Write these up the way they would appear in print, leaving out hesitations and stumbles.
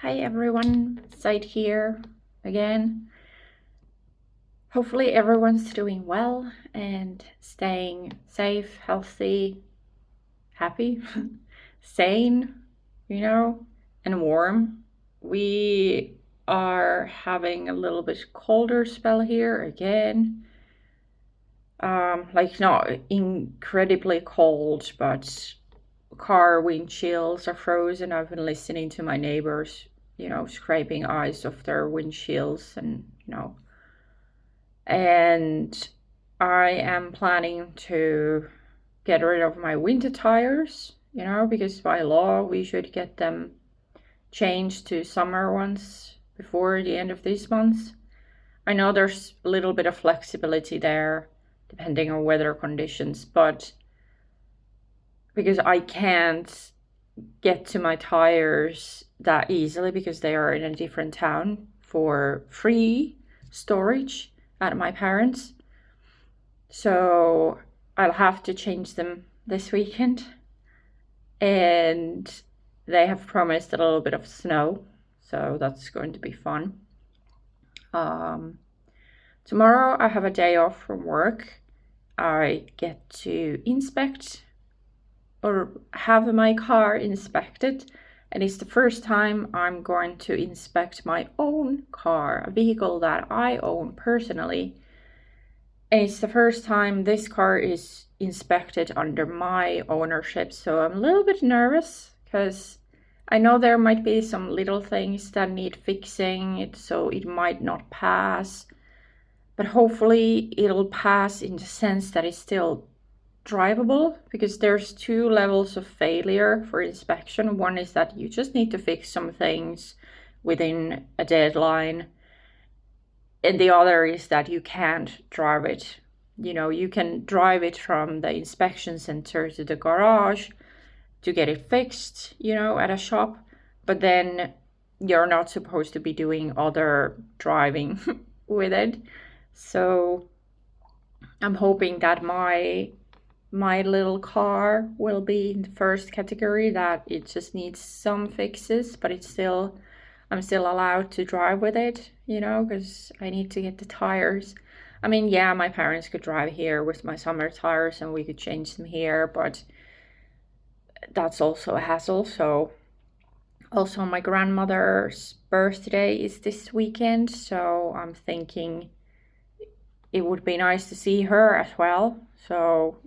Hi everyone, Said here again. Hopefully everyone's doing well and staying safe, healthy, happy, sane, and warm. We are having a little bit colder spell here again. Not incredibly cold, but car windshields are frozen. I've been listening to my neighbors, scraping ice off their windshields and I am planning to get rid of my winter tires, because by law we should get them changed to summer ones before the end of this month. I know there's a little bit of flexibility there depending on weather conditions, but because I can't get to my tires that easily because they are in a different town for free storage at my parents'. So I'll have to change them this weekend. And they have promised a little bit of snow, so that's going to be fun. Tomorrow I have a day off from work. I get to inspect or have my car inspected, and it's the first time I'm going to inspect my own car, a vehicle that I own personally. And it's the first time this car is inspected under my ownership, so I'm a little bit nervous because I know there might be some little things that need fixing, so it might not pass, but hopefully it'll pass in the sense that it's still drivable, because there's two levels of failure for inspection. One is that you just need to fix some things within a deadline, and the other is that you can't drive it. You can drive it from the inspection center to the garage to get it fixed, at a shop, but then you're not supposed to be doing other driving with it. So I'm hoping that my little car will be in the first category, that it just needs some fixes, but I'm still allowed to drive with it, because I need to get the tires. I mean, yeah, my parents could drive here with my summer tires and we could change them here, but that's also a hassle. So also my grandmother's birthday is this weekend, so I'm thinking it would be nice to see her as well. So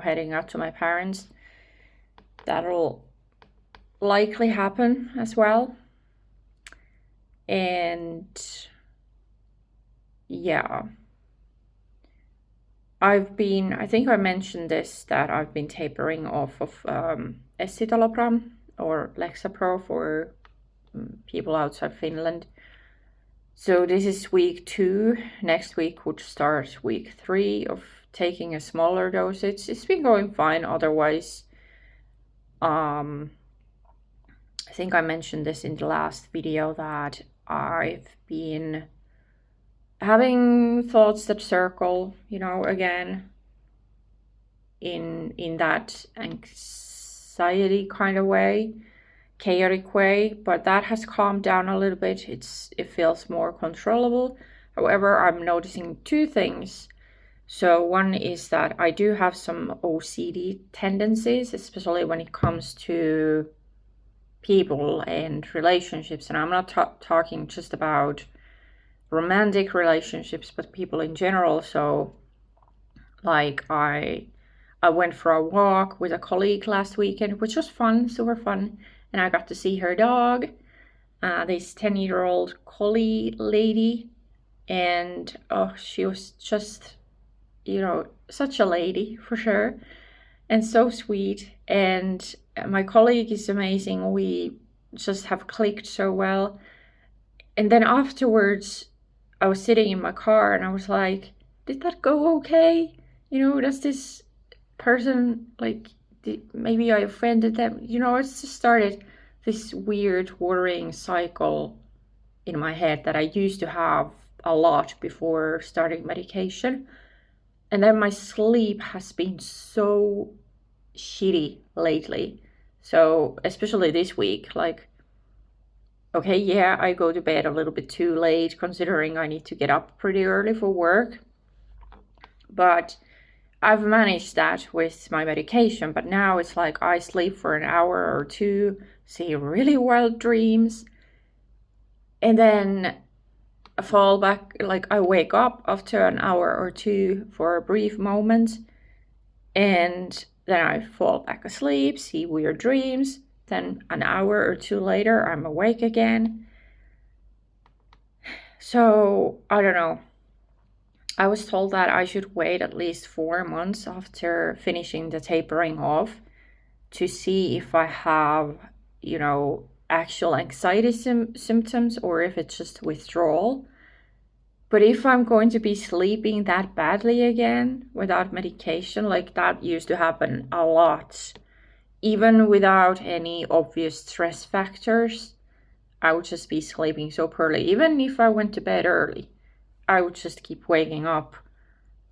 heading out to my parents, that'll likely happen as well. And yeah, I think I mentioned this, that I've been tapering off of Escitalopram or Lexapro for people outside Finland. So this is week 2. Next week would start week 3 of taking a smaller dosage. It's been going fine otherwise. I think I mentioned this in the last video that I've been having thoughts that circle, again, in that anxiety kind of way, chaotic way, but that has calmed down a little bit. It feels more controllable. However, I'm noticing 2 things. So one is that I do have some OCD tendencies, especially when it comes to people and relationships. And I'm not talking just about romantic relationships, but people in general. So like I went for a walk with a colleague last weekend, which was fun, super fun. And I got to see her dog, this 10-year-old collie lady. And she was just, such a lady for sure, and so sweet. And my colleague is amazing. We just have clicked so well. And then afterwards, I was sitting in my car and I was like, did that go okay? Does this person, maybe I offended them? It's just started this weird worrying cycle in my head that I used to have a lot before starting medication. And then my sleep has been so shitty lately. So especially this week, okay, yeah, I go to bed a little bit too late considering I need to get up pretty early for work. But I've managed that with my medication, but now it's like I sleep for an hour or two, see really wild dreams, and then I fall back, like I wake up after an hour or two for a brief moment, and then I fall back asleep, see weird dreams, then an hour or two later I'm awake again. So I don't know. I was told that I should wait at least 4 months after finishing the tapering off to see if I have, actual anxiety symptoms or if it's just withdrawal. But if I'm going to be sleeping that badly again without medication, like that used to happen a lot, even without any obvious stress factors, I would just be sleeping so poorly. Even if I went to bed early, I would just keep waking up.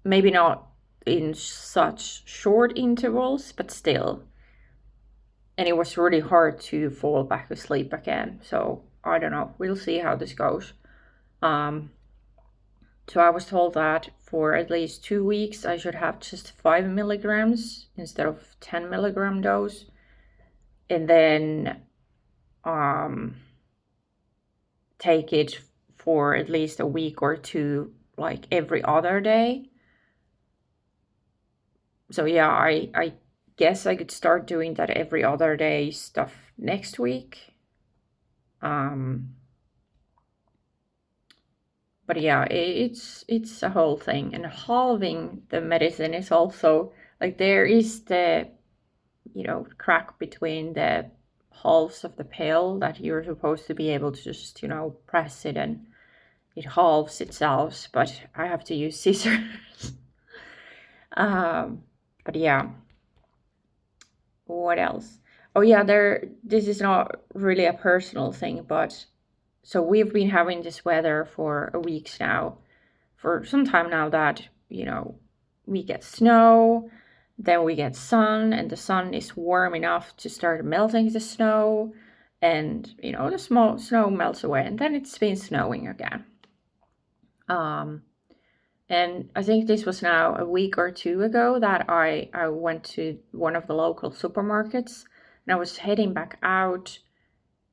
Maybe not in such short intervals, but still. And it was really hard to fall back asleep again. So I don't know. We'll see how this goes. So I was told that for at least 2 weeks I should have just 5 milligrams instead of 10 milligram dose. And then take it for at least a week or two, like every other day. So yeah, I guess I could start doing that every other day stuff next week. But yeah, it's a whole thing. And halving the medicine is also like there is the crack between the halves of the pill that you're supposed to be able to just press it and it halves itself, but I have to use scissors. But yeah, what else? Oh yeah, this is not really a personal thing, but so we've been having this weather for weeks now, for some time now, that we get snow, then we get sun, and the sun is warm enough to start melting the snow, and the small snow melts away, and then it's been snowing again. And I think this was now a week or two ago that I went to one of the local supermarkets, and I was heading back out,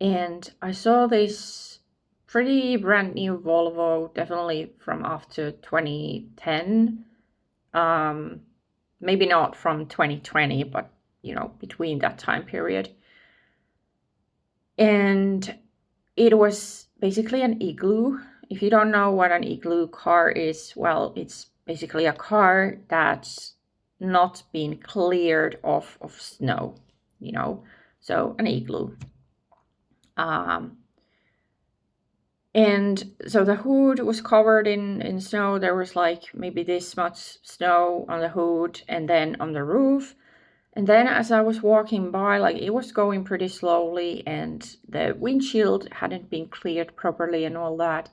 and I saw this pretty brand new Volvo, definitely from after 2010. Maybe not from 2020, but between that time period. And it was basically an igloo. If you don't know what an igloo car is, well, it's basically a car that's not been cleared of snow, so an igloo. And so the hood was covered in snow. There was like maybe this much snow on the hood and then on the roof. And then as I was walking by, like it was going pretty slowly and the windshield hadn't been cleared properly and all that.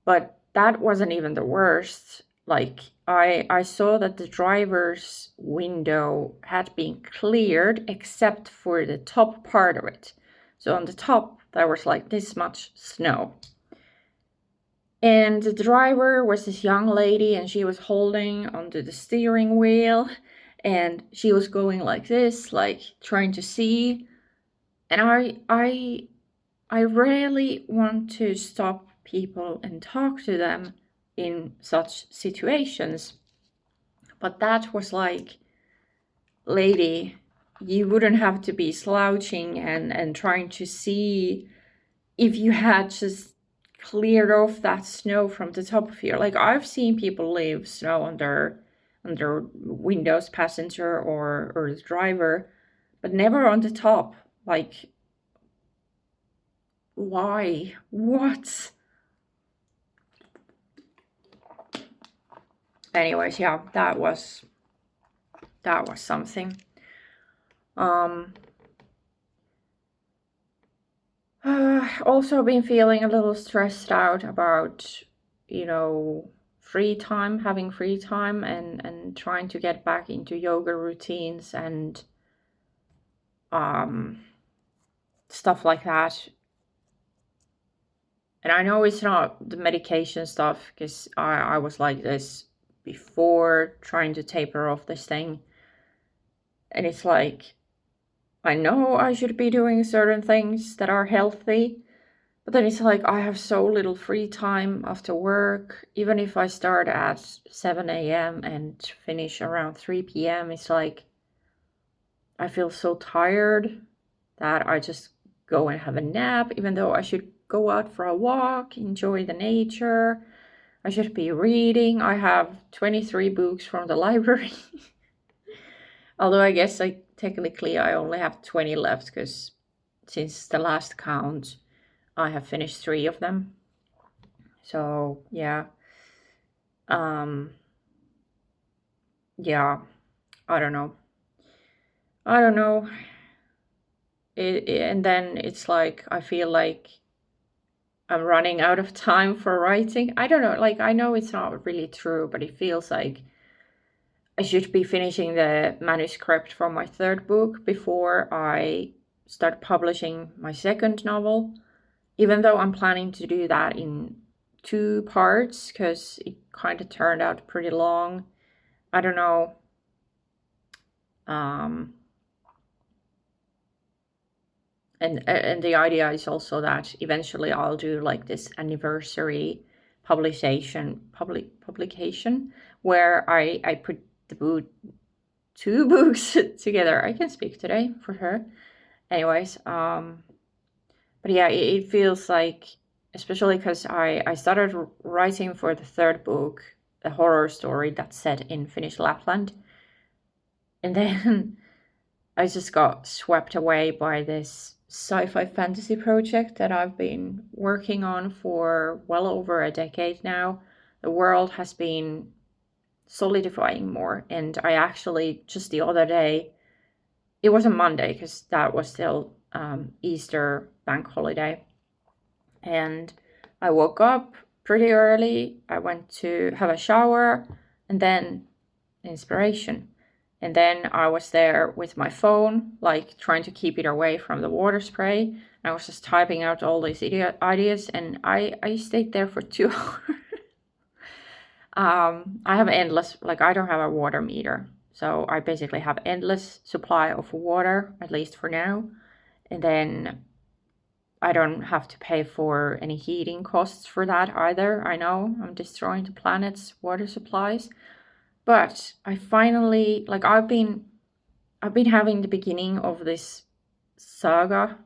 But that wasn't even the worst. Like I saw that the driver's window had been cleared except for the top part of it. So on the top, there was like this much snow. And the driver was this young lady, and she was holding onto the steering wheel, and she was going like this, like trying to see. And I rarely want to stop people and talk to them in such situations. But that was like, lady, you wouldn't have to be slouching and trying to see if you had just cleared off that snow from the top of here. Like I've seen people leave snow under windows, passenger or the driver, but never on the top. Like, why? What? Anyways, yeah, that was something. Also been feeling a little stressed out about, free time, having free time and trying to get back into yoga routines and stuff like that. And I know it's not the medication stuff, because I was like this before trying to taper off this thing. And it's like, I know I should be doing certain things that are healthy, but then it's like I have so little free time after work. Even if I start at 7 a.m. and finish around 3 p.m., it's like I feel so tired that I just go and have a nap, even though I should go out for a walk, enjoy the nature. I should be reading. I have 23 books from the library. Although I guess technically I only have 20 left, because since the last count, I have finished 3 of them. So yeah. Yeah, I don't know. And then it's like I feel like I'm running out of time for writing. I don't know, like I know it's not really true, but it feels like I should be finishing the manuscript for my 3rd book before I start publishing my 2nd novel, even though I'm planning to do that in 2 parts, because it kind of turned out pretty long. I don't know. And the idea is also that eventually I'll do like this anniversary publication where I put the 2 books together. I can speak today for her. Anyways, but yeah, it feels like, especially because I started writing for the 3rd book, a horror story that's set in Finnish Lapland, and then I just got swept away by this sci-fi fantasy project that I've been working on for well over a decade now. The world has been solidifying more, and I actually just the other day, it was a Monday because that was still Easter bank holiday, and I woke up pretty early. I went to have a shower, and then inspiration. And then I was there with my phone, like trying to keep it away from the water spray. I was just typing out all these ideas, and I stayed there for 2 hours. I have endless, like I don't have a water meter. So I basically have endless supply of water, at least for now. And then I don't have to pay for any heating costs for that either. I know I'm destroying the planet's water supplies. But I finally, like I've been having the beginning of this saga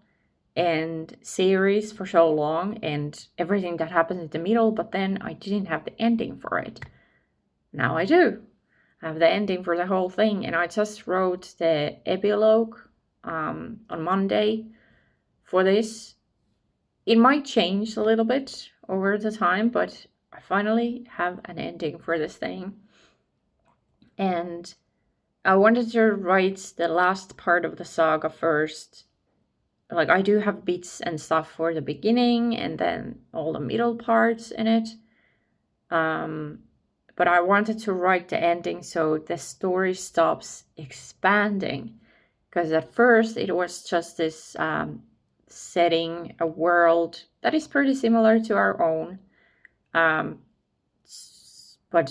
and series for so long, and everything that happens in the middle, but then I didn't have the ending for it. Now I do. I have the ending for the whole thing, and I just wrote the epilogue on Monday for this. It might change a little bit over the time, but I finally have an ending for this thing. And I wanted to write the last part of the saga first. Like I do have bits and stuff for the beginning and then all the middle parts in it. But I wanted to write the ending so the story stops expanding. Because at first it was just this setting, a world that is pretty similar to our own. But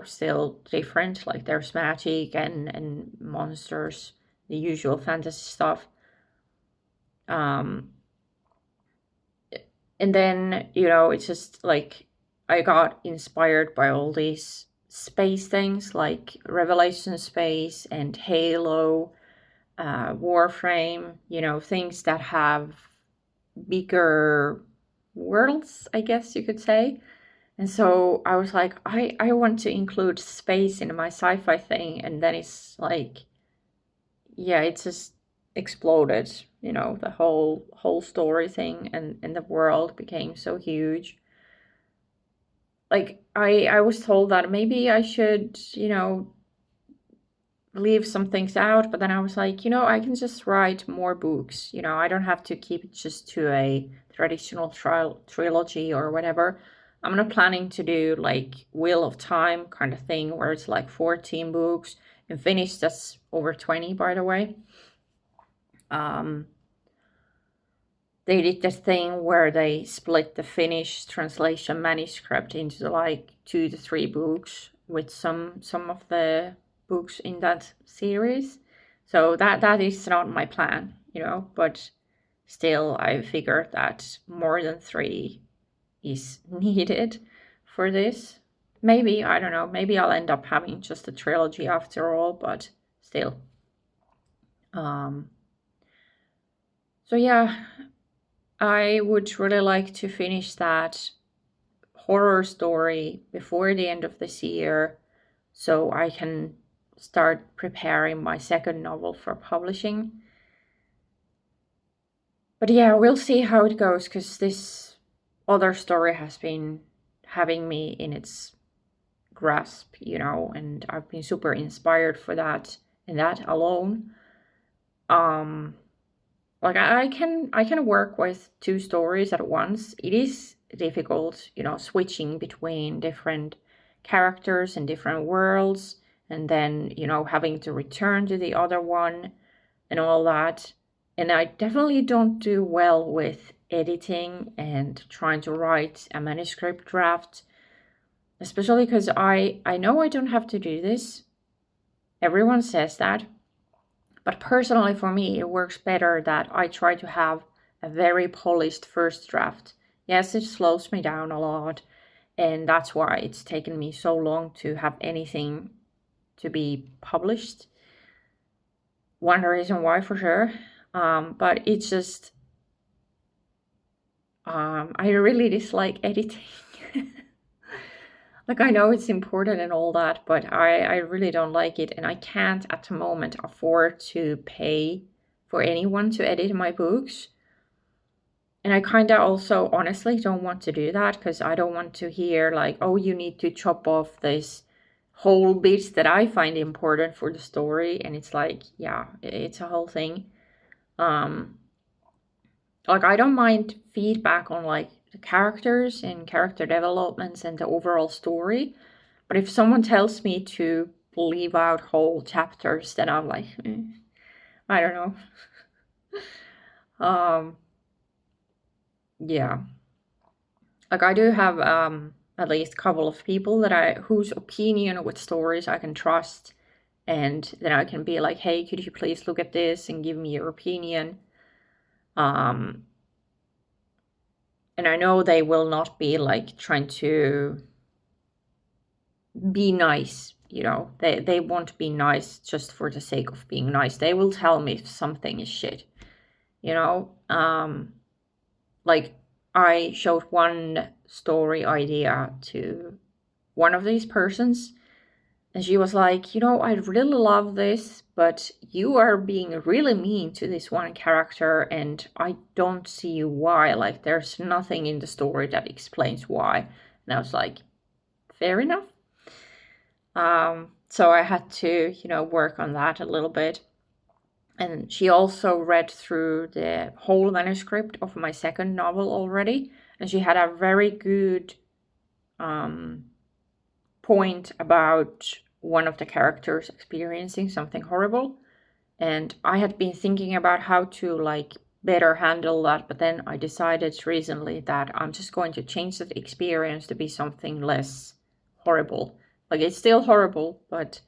still different, like there's magic and monsters, the usual fantasy stuff. And then it's just like I got inspired by all these space things like Revelation Space and Halo, Warframe, things that have bigger worlds, I guess you could say. And so I was like, I want to include space in my sci-fi thing. And then it's like, yeah, it just exploded, the whole story thing and the world became so huge. Like I was told that maybe I should, leave some things out, but then I was like, I can just write more books. I don't have to keep it just to a traditional trilogy or whatever. I'm not planning to do like Wheel of Time kind of thing where it's like 14 books. And Finnish, that's over 20, by the way. they did the thing where they split the Finnish translation manuscript into like 2 to 3 books with some of the books in that series. So that is not my plan, you know, but still I figured that more than 3 is needed for this. Maybe, I don't know, maybe I'll end up having just a trilogy after all, but still. So yeah, I would really like to finish that horror story before the end of this year so I can start preparing my second novel for publishing. But yeah, we'll see how it goes, because this other story has been having me in its grasp, you know, and I've been super inspired for that, and that alone. Like I can work with 2 stories at once. It is difficult, you know, switching between different characters and different worlds, and then, you know, having to return to the other one and all that. And I definitely don't do well with editing and trying to write a manuscript draft, especially because I know I don't have to do this. Everyone says that. But personally, for me, it works better that I try to have a very polished first draft. Yes, it slows me down a lot, and that's why it's taken me so long to have anything to be published. One reason why, for sure. But it's just, I really dislike editing. Like, I know it's important and all that, but I really don't like it. And I can't at the moment afford to pay for anyone to edit my books. And I kind of also honestly don't want to do that, because I don't want to hear like, oh, you need to chop off this whole bit that I find important for the story. And it's like, yeah, it's a whole thing. Like, I don't mind feedback on like the characters and character developments and the overall story. But if someone tells me to leave out whole chapters, then I'm like, I don't know. Yeah. Like, I do have at least a couple of people that whose opinion with stories I can trust, and then I can be like, hey, could you please look at this and give me your opinion? And I know they will not be like trying to be nice, you know. They won't be nice just for the sake of being nice. They will tell me if something is shit, you know. Like, I showed one story idea to one of these persons, and she was like, you know, I really love this, but you are being really mean to this one character, and I don't see why. Like, there's nothing in the story that explains why. And I was like, fair enough. So I had to, you know, work on that a little bit. And she also read through the whole manuscript of my second novel already, and she had a very good point about one of the characters experiencing something horrible. And I had been thinking about how to like better handle that, but then I decided recently that I'm just going to change the experience to be something less horrible. Like, it's still horrible, but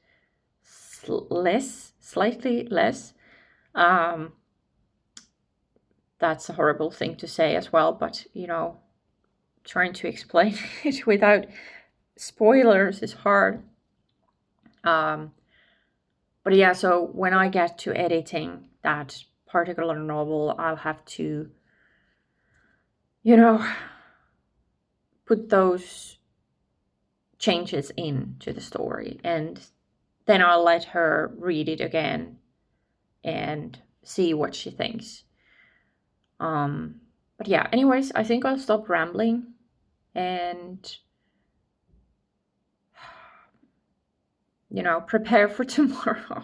slightly less. That's a horrible thing to say as well, but, you know, trying to explain it without spoilers is hard. But yeah, so when I get to editing that particular novel, I'll have to, you know, put those changes into the story, and then I'll let her read it again and see what she thinks. But yeah, anyways, I think I'll stop rambling and, you know, prepare for tomorrow.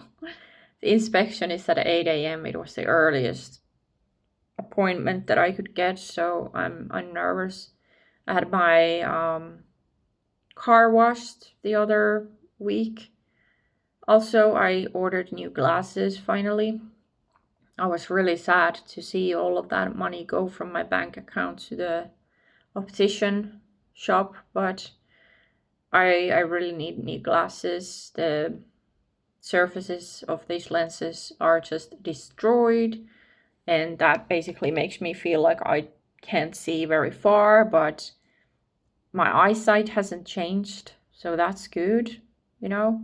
The inspection is at 8 a.m. It was the earliest appointment that I could get, so I'm nervous. I had my car washed the other week. Also, I ordered new glasses finally. I was really sad to see all of that money go from my bank account to the optician shop, but I really need glasses. The surfaces of these lenses are just destroyed, and that basically makes me feel like I can't see very far, but my eyesight hasn't changed, so that's good, you know.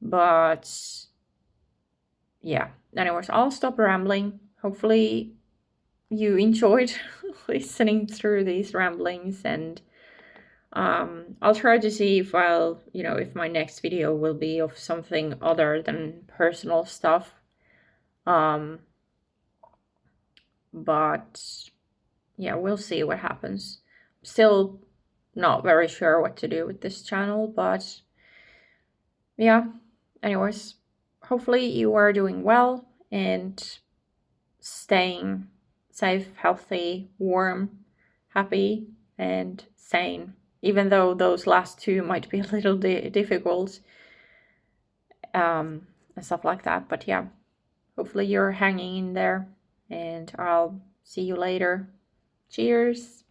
But yeah, anyways, I'll stop rambling. Hopefully you enjoyed listening through these ramblings, and I'll try to see if if my next video will be of something other than personal stuff. But yeah, we'll see what happens. Still not very sure what to do with this channel, but yeah, anyways, hopefully you are doing well and staying safe, healthy, warm, happy, and sane, even though those last two might be a little difficult, and stuff like that. But yeah, hopefully you're hanging in there, and I'll see you later. Cheers!